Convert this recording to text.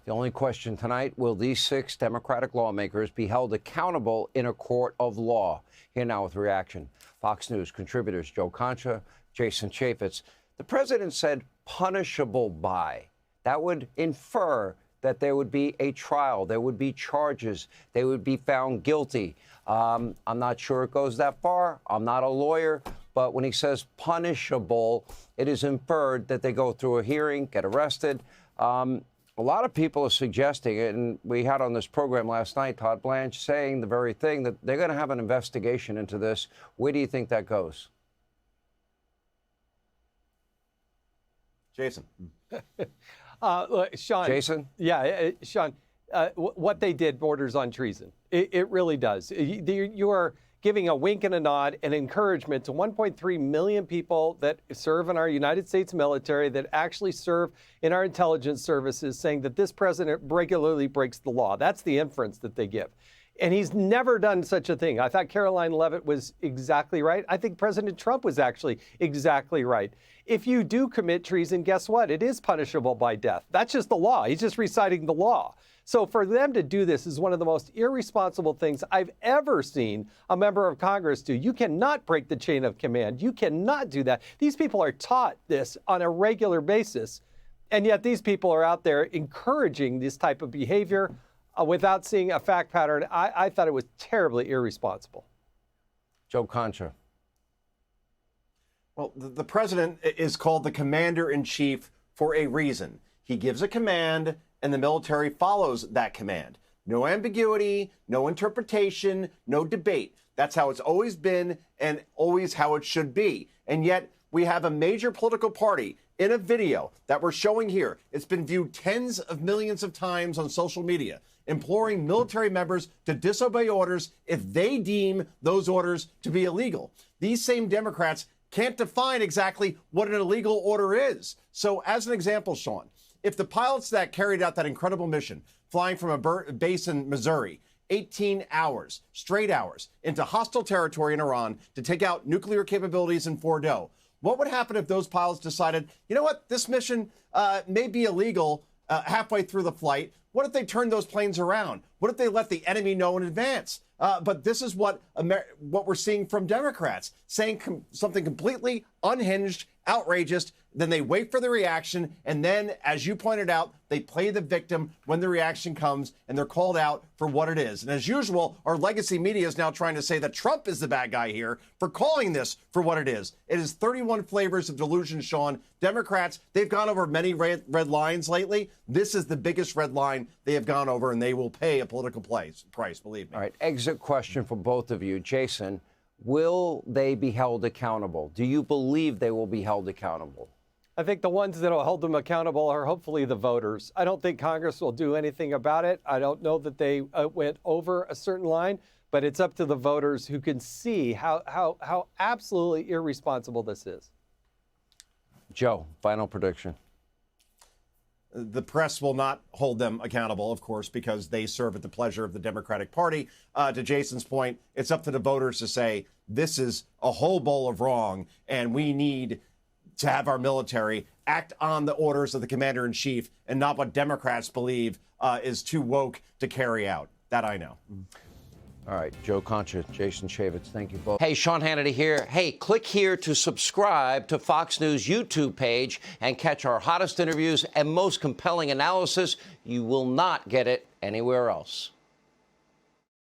The only question tonight, will these 6 Democratic lawmakers be held accountable in a court of law? Here now with reaction. Fox News contributors Joe Concha, Jason Chaffetz. The president said punishable by. That would infer that there would be a trial, there would be charges, they would be found guilty. I'm not sure it goes that far. I'm not a lawyer. But when he says punishable, it is inferred that they go through a hearing, get arrested. A lot of people are suggesting it, and we had on this program last night, Todd Blanche saying the very thing, that they're going to have an investigation into this. Where do you think that goes? Jason. Sean. Jason? Yeah, Sean, what they did borders on treason. It really does. You are giving a wink and a nod and encouragement to 1.3 million people that serve in our United States military, that actually serve in our intelligence services, saying that this president regularly breaks the law. That's the inference that they give. And he's never done such a thing. I thought Caroline Leavitt was exactly right. I think President Trump was actually exactly right. If you do commit treason, guess what? It is punishable by death. That's just the law. He's just reciting the law. So for them to do this is one of the most irresponsible things I've ever seen a member of Congress do. You cannot break the chain of command. You cannot do that. These people are taught this on a regular basis. And yet these people are out there encouraging this type of behavior without seeing a fact pattern. I thought it was terribly irresponsible. Joe Concha. Well, the president is called the commander-in-chief for a reason. He gives a command, and the military follows that command. No ambiguity, no interpretation, no debate. That's how it's always been and always how it should be. And yet we have a major political party in a video that we're showing here. It's been viewed tens of millions of times on social media, imploring military members to disobey orders if they deem those orders to be illegal. These same Democrats can't define exactly what an illegal order is. So as an example, Sean, if the pilots that carried out that incredible mission, flying from a base in Missouri, 18 hours, straight hours, into hostile territory in Iran to take out nuclear capabilities in Fordo, what would happen if those pilots decided, you know what, this mission may be illegal halfway through the flight? What if they turned those planes around? What if they let the enemy know in advance? But this is what we're seeing from Democrats, saying something completely unhinged, outrageous. Then they wait for the reaction. And then, as you pointed out, they play the victim when the reaction comes, and they're called out for what it is. And as usual, our legacy media is now trying to say that Trump is the bad guy here for calling this for what it is. It is 31 flavors of delusion, Sean. Democrats, they've gone over many red lines lately. This is the biggest red line they have gone over, and they will pay a political price, believe me. All right, exit question for both of you. Jason, will they be held accountable? Do you believe they will be held accountable? I think the ones that will hold them accountable are hopefully the voters. I don't think Congress will do anything about it. I don't know that they went over a certain line, but it's up to the voters who can see how absolutely irresponsible this is. Joe, final prediction. The press will not hold them accountable, of course, because they serve at the pleasure of the Democratic Party. To Jason's point, it's up to the voters to say, this is a whole bowl of wrong, and we need to have our military act on the orders of the commander-in-chief and not what Democrats believe is too woke to carry out. That I know. All right, Joe Concha, Jason Chaffetz, thank you both. Hey, Sean Hannity here. Hey, click here to subscribe to Fox News YouTube page and catch our hottest interviews and most compelling analysis. You will not get it anywhere else.